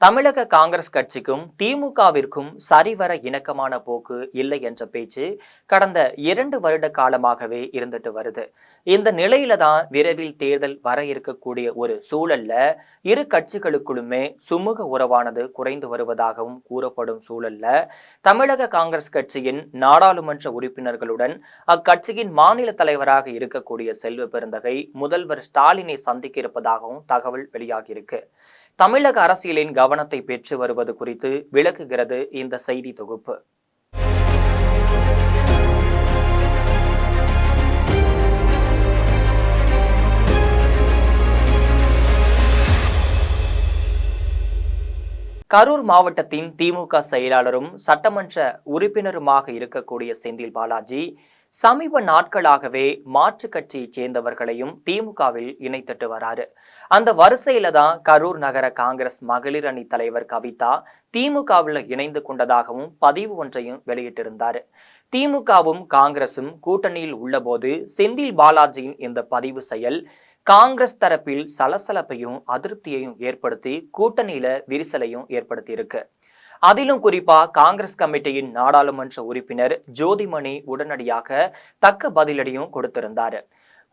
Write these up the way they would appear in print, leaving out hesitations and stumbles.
தமிழக காங்கிரஸ் கட்சிக்கும் திமுகவிற்கும் சரிவர இணக்கமான போக்கு இல்லை என்ற பேச்சு கடந்த 2 வருட காலமாகவே இருந்துட்டு வருது. இந்த நிலையில தான் விரைவில் தேர்தல் வர இருக்கக்கூடிய ஒரு சூழல்ல இரு கட்சிகளுக்குள்ளுமே சுமூக உறவானது குறைந்து வருவதாகவும் கூறப்படும் சூழல்ல தமிழக காங்கிரஸ் கட்சியின் நாடாளுமன்ற உறுப்பினர்களுடன் அக்கட்சியின் மாநில தலைவராக இருக்கக்கூடிய செல்வ பெருந்தகை முதல்வர் ஸ்டாலினை சந்திக்க இருப்பதாகவும் தகவல் வெளியாகியிருக்கு. தமிழக அரசியலின் கவனத்தை பெற்று வருவது குறித்து விளக்குகிறது இந்த செய்தி தொகுப்பு. கரூர் மாவட்டத்தின் திமுக செயலாளரும் சட்டமன்ற உறுப்பினருமாக இருக்கக்கூடிய செந்தில் பாலாஜி சமீப நாட்களாகவே மாற்றுக் கட்சியைச் சேர்ந்தவர்களையும் திமுகவில் இணைத்துட்டு வராரு. அந்த வரிசையில தான் கரூர் நகர காங்கிரஸ் மகளிர் அணி தலைவர் கவிதா திமுகவில் இணைந்து கொண்டதாகவும் பதிவு ஒன்றையும் வெளியிட்டிருந்தாரு. திமுகவும் காங்கிரசும் கூட்டணியில் உள்ளபோது செந்தில் பாலாஜியின் இந்த பதிவு செயல் காங்கிரஸ் தரப்பில் சலசலப்பையும் அதிருப்தியையும் ஏற்படுத்தி கூட்டணியில விரிசலையும் ஏற்படுத்தி இருக்கு. அதிலும் குறிப்பா காங்கிரஸ் கமிட்டியின் நாடாளுமன்ற உறுப்பினர் ஜோதிமணி உடனடியாக தக்க பதிலடியும் கொடுத்திருந்தாரு.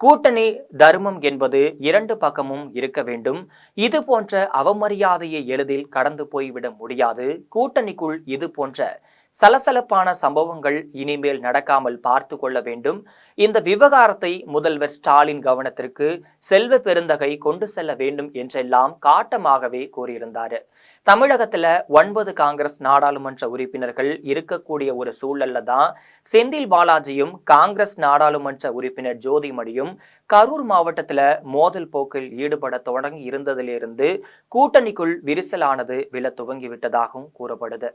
கூட்டணி தர்மம் என்பது 2 பக்கமும் இருக்க வேண்டும். இது போன்ற அவமரியாதையை எளிதில் கடந்து போய்விட முடியாது. கூட்டணிக்குள் இது போன்ற சலசலப்பான சம்பவங்கள் இனிமேல் நடக்காமல் பார்த்து கொள்ள வேண்டும். இந்த விவகாரத்தை முதல்வர் ஸ்டாலின் கவனத்திற்கு செல்வ பெருந்தகை கொண்டு செல்ல வேண்டும் என்றெல்லாம் காட்டமாகவே கூறியிருந்தாரு. தமிழகத்துல 9 காங்கிரஸ் நாடாளுமன்ற உறுப்பினர்கள் இருக்கக்கூடிய ஒரு சூழல்ல தான் செந்தில் பாலாஜியும் காங்கிரஸ் நாடாளுமன்ற உறுப்பினர் ஜோதிமணியும் கரூர் மாவட்டத்துல மோதல் போக்கில் ஈடுபட தொடங்கி இருந்ததிலிருந்து கூட்டணிக்குள் விரிசலானது விழ துவங்கிவிட்டதாகவும் கூறப்படுது.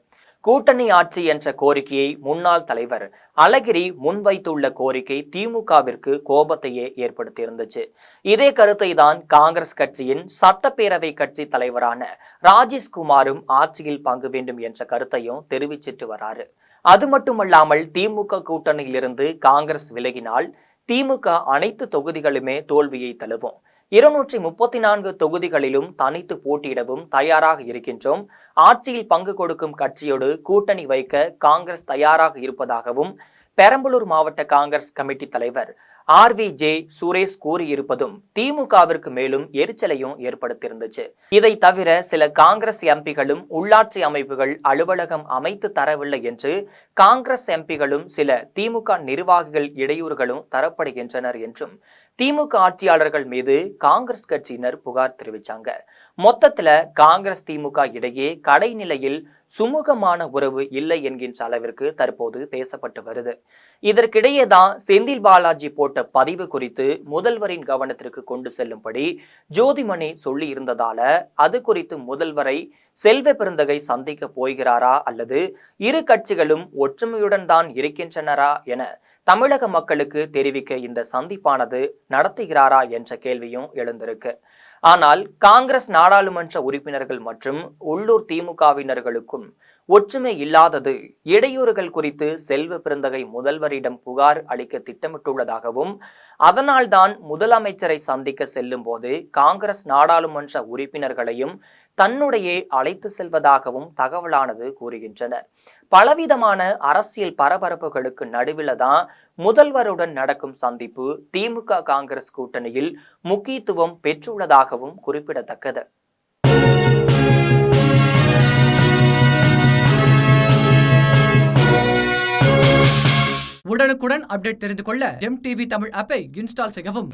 கூட்டணி ஆட்சி என்ற கோரிக்கையை முன்னாள் தலைவர் அழகிரி முன்வைத்துள்ள கோரிக்கை திமுகவிற்கு கோபத்தையே ஏற்படுத்தி இருந்துச்சு. இதே கருத்தை தான் காங்கிரஸ் கட்சியின் சட்டப்பேரவை கட்சி தலைவரான ராஜேஷ்குமாரும் ஆட்சியில் பங்கு வேண்டும் என்ற கருத்தையும் தெரிவிச்சிட்டு வராரு. அது மட்டுமல்லாமல் திமுக கூட்டணியிலிருந்து காங்கிரஸ் விலகினால் திமுக அனைத்து தொகுதிகளுமே தோல்வியை தழுவும். 234 தொகுதிகளிலும் தனித்து போட்டியிடவும் தயாராக இருக்கின்றோம். ஆட்சியில் பங்கு கொடுக்கும் கட்சியோடு கூட்டணி வைக்க காங்கிரஸ் தயாராக இருப்பதாகவும் பெரம்பலூர் மாவட்ட காங்கிரஸ் கமிட்டி தலைவர் RVJ சுரேஷ் கூறியிருப்பதும் திமுகவிற்கு மேலும் எரிச்சலையும் ஏற்படுத்தியிருந்துச்சு. இதை தவிர சில காங்கிரஸ் எம்பிகளும் உள்ளாட்சி அமைப்புகள் அலுவலகம் அமைத்து தரவில்லை என்று காங்கிரஸ் எம்பிகளும் சில திமுக நிர்வாகிகள் இடையூறுகளும் தரப்படுகின்றனர் என்றும் திமுக ஆட்சியாளர்கள் மீது காங்கிரஸ் கட்சியினர் புகார் தெரிவிச்சாங்க. மொத்தத்துல காங்கிரஸ் திமுக இடையே கடைநிலையில் சுமூகமான உறவு இல்லை என்கின்ற அளவிற்கு தற்போது பேசப்பட்டு வருது. இதற்கிடையே தான் செந்தில் பாலாஜி போட்ட பதிவு குறித்து முதல்வரின் கவனத்திற்கு கொண்டு செல்லும்படி ஜோதிமணி சொல்லி இருந்ததால அது குறித்து முதல்வரை செல்வ பெருந்தகை சந்திக்க போகிறாரா அல்லது இரு கட்சிகளும் ஒற்றுமையுடன் தான் இருக்கின்றனரா என தமிழக மக்களுக்கு தெரிவிக்க இந்த சந்திப்பானது நடத்துகிறாரா என்ற கேள்வியும் எழுந்திருக்கு. ஆனால் காங்கிரஸ் நாடாளுமன்ற உறுப்பினர்கள் மற்றும் உள்ளூர் திமுகவினர்களுக்கும் ஒற்றுமை இல்லாதது இடையூறுகள் குறித்து செல்வ பெருந்தகை முதல்வரிடம் புகார் அளிக்க திட்டமிட்டுள்ளதாகவும் அதனால்தான் முதலமைச்சரை சந்திக்க செல்லும் போது காங்கிரஸ் நாடாளுமன்ற உறுப்பினர்களையும் தன்னுடைய அழைத்து செல்வதாகவும் தகவலானது கூறுகின்றனர். பலவிதமான அரசியல் பரபரப்புகளுக்கு நடுவில் தான் முதல்வருடன் நடக்கும் சந்திப்பு திமுக காங்கிரஸ் கூட்டணியில் முக்கியத்துவம் பெற்றுள்ளதாகவும் குறிப்பிடத்தக்கது. உடனுக்குடன் அப்டேட் தெரிந்து கொள்ள ஜெம் டிவி தமிழ் ஆப்பை இன்ஸ்டால் செய்யவும்.